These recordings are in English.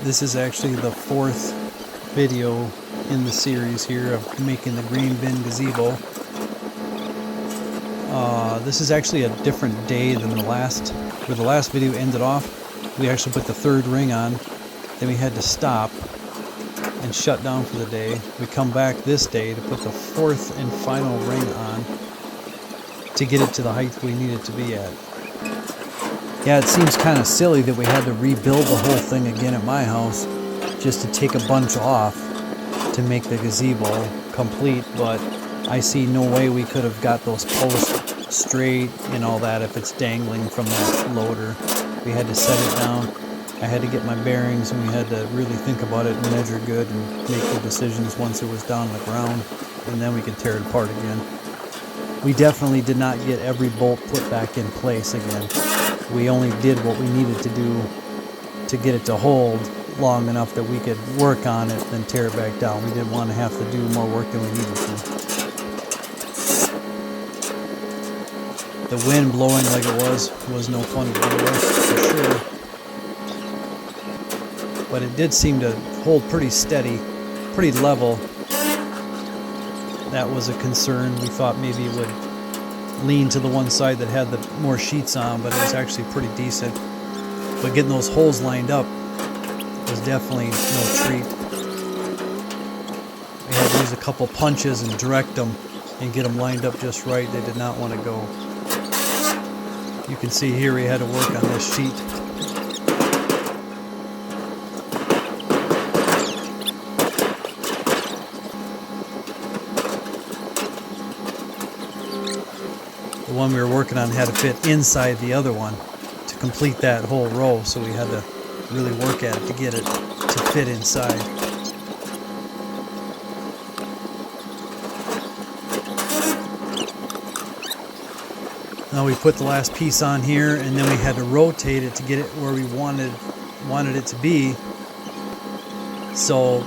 This is actually the fourth video in the series here of making the green bin gazebo. This is actually a different day than the last, where the last video ended off. We actually put the third ring on, then we had to stop and shut down for the day. We come back this day to put the fourth and final ring on to get it to the height we need it to be at. Yeah, it seems kind of silly that we had to rebuild the whole thing again at my house just to take a bunch off to make the gazebo complete, but I see no way we could have got those posts straight and all that if it's dangling from that loader. We had to set it down. I had to get my bearings, and we had to really think about it and measure good and make the decisions once it was down on the ground, and then we could tear it apart again. We definitely did not get every bolt put back in place again. We only did what we needed to do to get it to hold long enough that we could work on it, then tear it back down. We didn't want to have to do more work than we needed to. The wind blowing like it was no fun to deal with, for sure. But it did seem to hold pretty steady, pretty level. That was a concern. We thought maybe it would lean to the one side that had the more sheets on, but it was actually pretty decent. But getting those holes lined up was definitely no treat. We had to use a couple punches and direct them and get them lined up just right. They did not want to go. You can see here we had to work on this sheet. The one we were working on had to fit inside the other one to complete that whole row, so we had to really work at it to get it to fit inside. Now we put the last piece on here, and then we had to rotate it to get it where we wanted it to be. So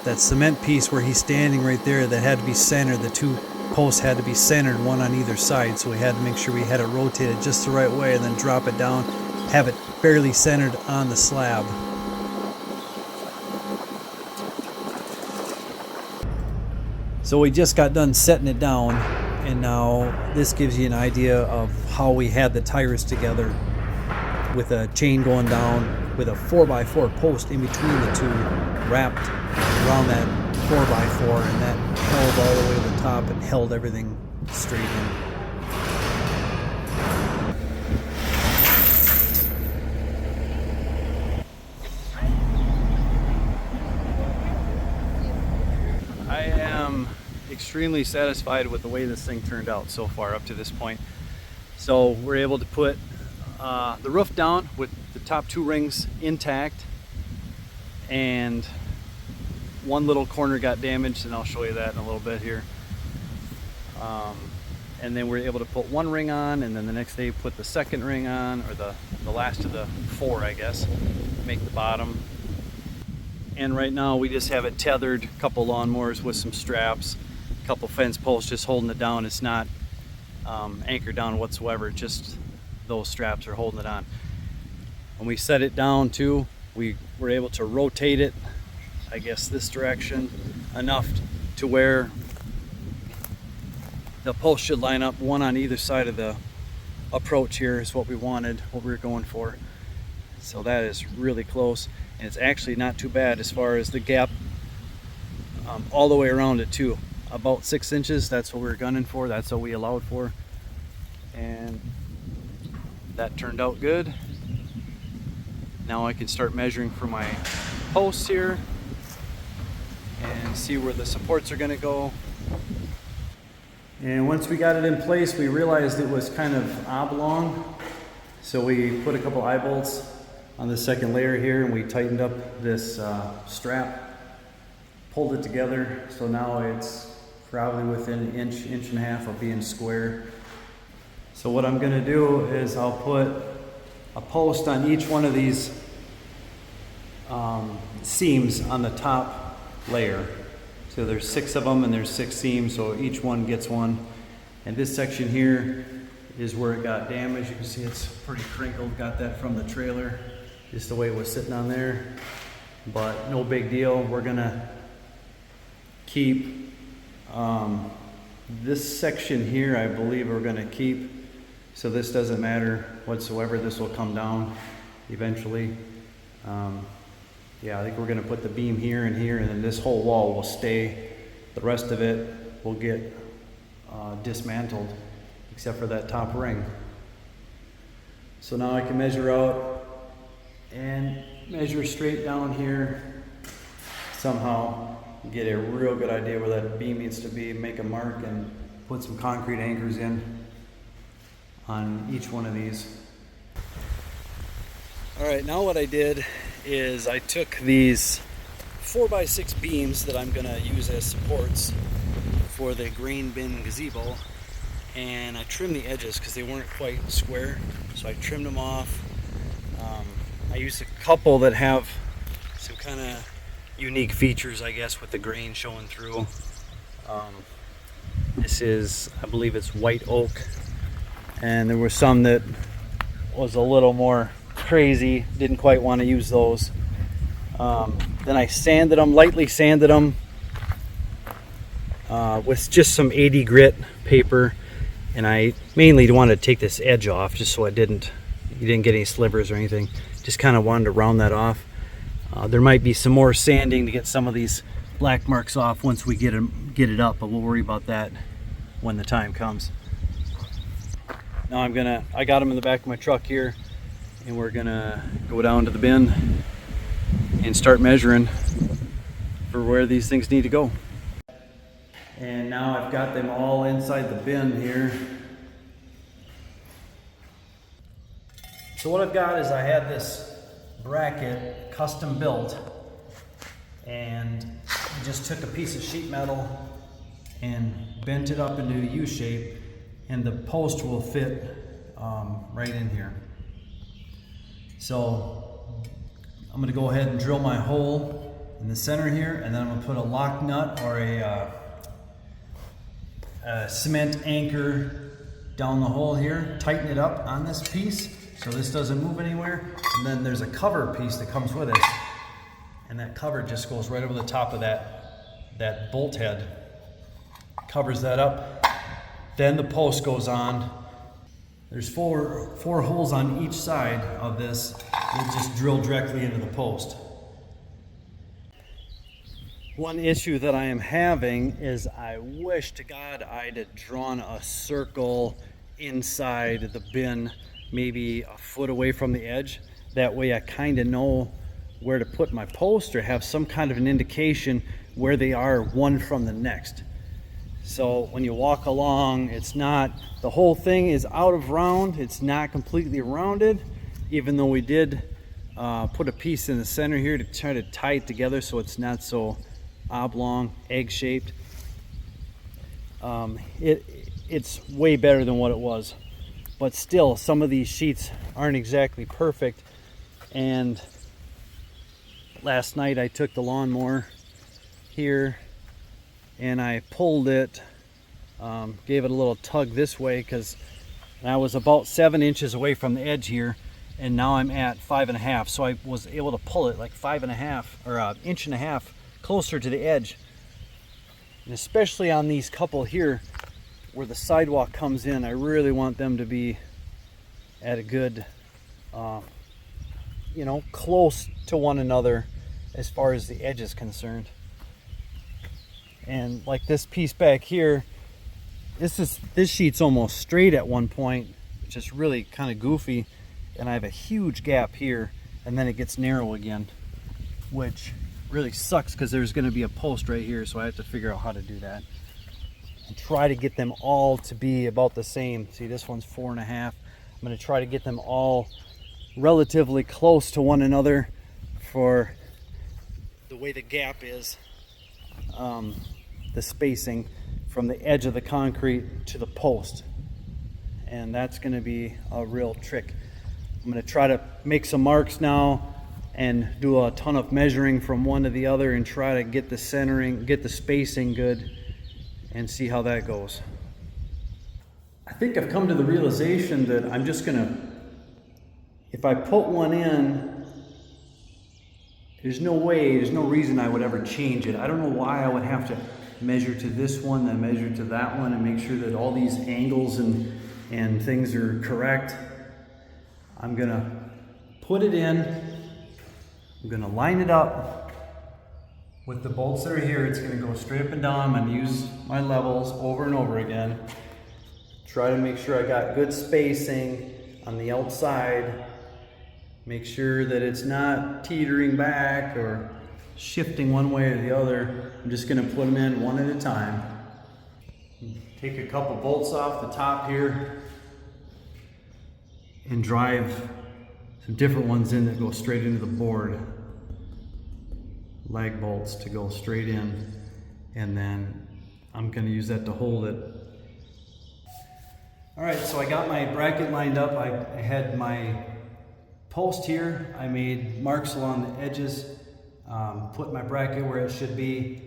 that cement piece where he's standing right there, that had to be centered. The two posts had to be centered, one on either side, so we had to make sure we had it rotated just the right way and then drop it down, have it fairly centered on the slab. So we just got done setting it down, and now this gives you an idea of how we had the tires together, with a chain going down with a 4x4 post in between the two, wrapped around that 4x4, and that held all the way to the top and held everything straight in. I am extremely satisfied with the way this thing turned out so far up to this point. So we're able to put the roof down with the top two rings intact, and one little corner got damaged, and I'll show you that in a little bit here. And then we're able to put one ring on, and then the next day put the second ring on, or the last of the four, I guess, make the bottom. And right now we just have it tethered, a couple lawnmowers with some straps, a couple fence posts just holding it down. It's not anchored down whatsoever, just those straps are holding it on. When we set it down too, we were able to rotate it, I guess this direction, enough to where the post should line up, one on either side of the approach here is what we wanted, what we were going for. So that is really close, and it's actually not too bad as far as the gap all the way around it too. About 6 inches, that's what we were gunning for, that's what we allowed for. And that turned out good. Now I can start measuring for my posts here and see where the supports are going to go. And once we got it in place, we realized it was kind of oblong, so we put a couple eye bolts on the second layer here, and we tightened up this strap, pulled it together, so now it's probably within an inch and a half of being square. So what I'm going to do is I'll put a post on each one of these seams on the top layer. So there's 6 of them, and there's 6 seams, so each one gets one. And this section here is where it got damaged. You can see it's pretty crinkled, got that from the trailer, just the way it was sitting on there. but no big deal. We're gonna keep this section here, I believe we're gonna keep. So this doesn't matter whatsoever. This will come down eventually. Yeah, I think we're gonna put the beam here, and then this whole wall will stay. The rest of it will get dismantled, except for that top ring. So now I can measure out and measure straight down here, somehow get a real good idea where that beam needs to be, make a mark, and put some concrete anchors in on each one of these. All right, now what I did is I took these 4x6 beams that I'm gonna use as supports for the grain bin gazebo, and I trimmed the edges because they weren't quite square, so I trimmed them off. I used a couple that have some kind of unique features, I guess, with the grain showing through. This is, I believe it's white oak, and there were some that was a little more crazy, didn't quite want to use those. Then I sanded them, lightly sanded them with just some 80 grit paper, and I mainly wanted to take this edge off just so you didn't get any slivers or anything. Just kind of wanted to round that off. There might be some more sanding to get some of these black marks off once we get it up, but we'll worry about that when the time comes. Now I got them in the back of my truck here, and we're gonna go down to the bin and start measuring for where these things need to go. And now I've got them all inside the bin here. So what I've got is I had this bracket custom built, and I just took a piece of sheet metal and bent it up into a U shape, and the post will fit right in here. So I'm going to go ahead and drill my hole in the center here, and then I'm going to put a lock nut or a cement anchor down the hole here, tighten it up on this piece so this doesn't move anywhere, and then there's a cover piece that comes with it, and that cover just goes right over the top of that bolt head, covers that up. Then the post goes on. There's four holes on each side of this. We'll just drill directly into the post. One issue that I am having is I wish to God I'd have drawn a circle inside the bin, maybe a foot away from the edge. That way I kind of know where to put my post, or have some kind of an indication where they are one from the next. So when you walk along, it's not, the whole thing is out of round, it's not completely rounded, even though we did put a piece in the center here to try to tie it together so it's not so oblong, egg-shaped. It's way better than what it was, but still some of these sheets aren't exactly perfect. And last night I took the lawnmower here and I pulled it, gave it a little tug this way, because I was about 7 inches away from the edge here, and now I'm at 5.5, so I was able to pull it like 5.5 or an inch and a half closer to the edge. And especially on these couple here where the sidewalk comes in, I really want them to be at a good close to one another as far as the edge is concerned. And like this piece back here, this sheet's almost straight at one point, which is really kind of goofy, and I have a huge gap here, and then it gets narrow again, which really sucks because there's going to be a post right here, so I have to figure out how to do that and try to get them all to be about the same. See, this one's 4.5. I'm going to try to get them all relatively close to one another for the way the gap is, the spacing from the edge of the concrete to the post. And that's going to be a real trick. I'm going to try to make some marks now and do a ton of measuring from one to the other and try to get the centering, get the spacing good, and see how that goes. I think I've come to the realization that I'm just going to, if I put one in there's no way, there's no reason I would ever change it. I don't know why I would have to measure to this one, then measure to that one, and make sure that all these angles and things are correct. I'm gonna put it in, I'm gonna line it up with the bolts that are here. It's gonna go straight up and down. I'm gonna use my levels over and over again. Try to make sure I got good spacing on the outside. Make sure that it's not teetering back or shifting one way or the other. I'm just gonna put them in one at a time. Take a couple bolts off the top here and drive some different ones in that go straight into the board. Lag bolts to go straight in, and then I'm going to use that to hold it. All right, so I got my bracket lined up. I had my post here. I made marks along the edges, put my bracket where it should be.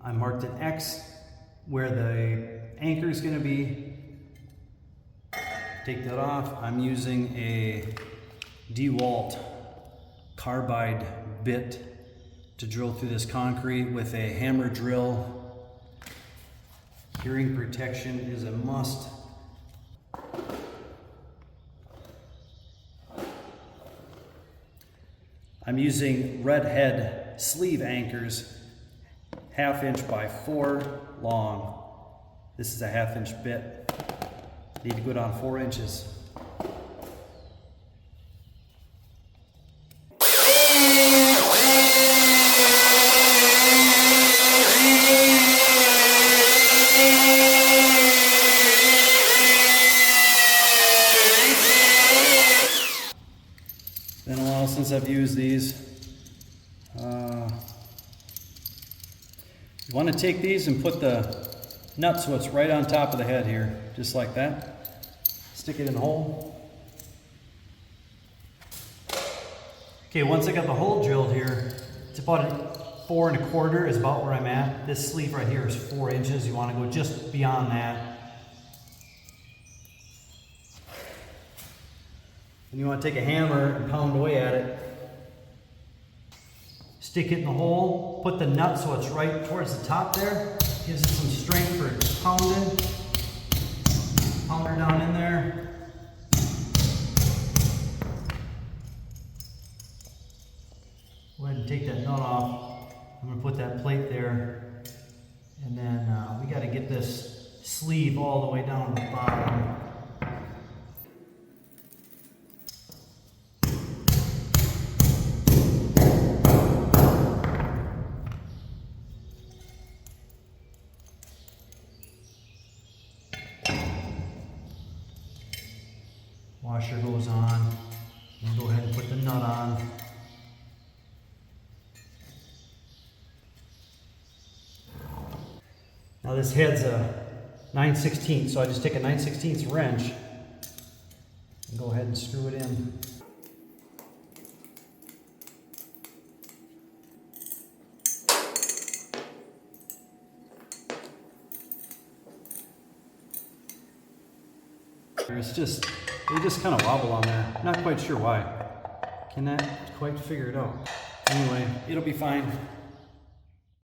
I marked an X where the anchor is going to be. Take that off. I'm using a DeWalt carbide bit to drill through this concrete with a hammer drill. Hearing protection is a must. I'm using redhead sleeve anchors, 1/2 inch by 4 long. This is a 1/2 inch bit. Need to go down 4 inches. Been a while since I've used these. You want to take these and put the nut so it's right on top of the head here, just like that. Stick it in the hole. Okay, once I got the hole drilled here, it's about 4 1/4 is about where I'm at. This sleeve right here is 4 inches. You want to go just beyond that. And you want to take a hammer and pound away at it. Stick it in the hole, put the nut so it's right towards the top there. Gives it some strength for pounding. Pound her down in there. Go ahead and take that nut off. I'm going to put that plate there. And then we got to get this sleeve all the way down to the bottom. Washer goes on. We'll go ahead and put the nut on. Now this head's a 9/16, so I just take a 9/16 wrench and go ahead and screw it in. They just kind of wobble on there. Not quite sure why. Cannot quite figure it out. Anyway, it'll be fine.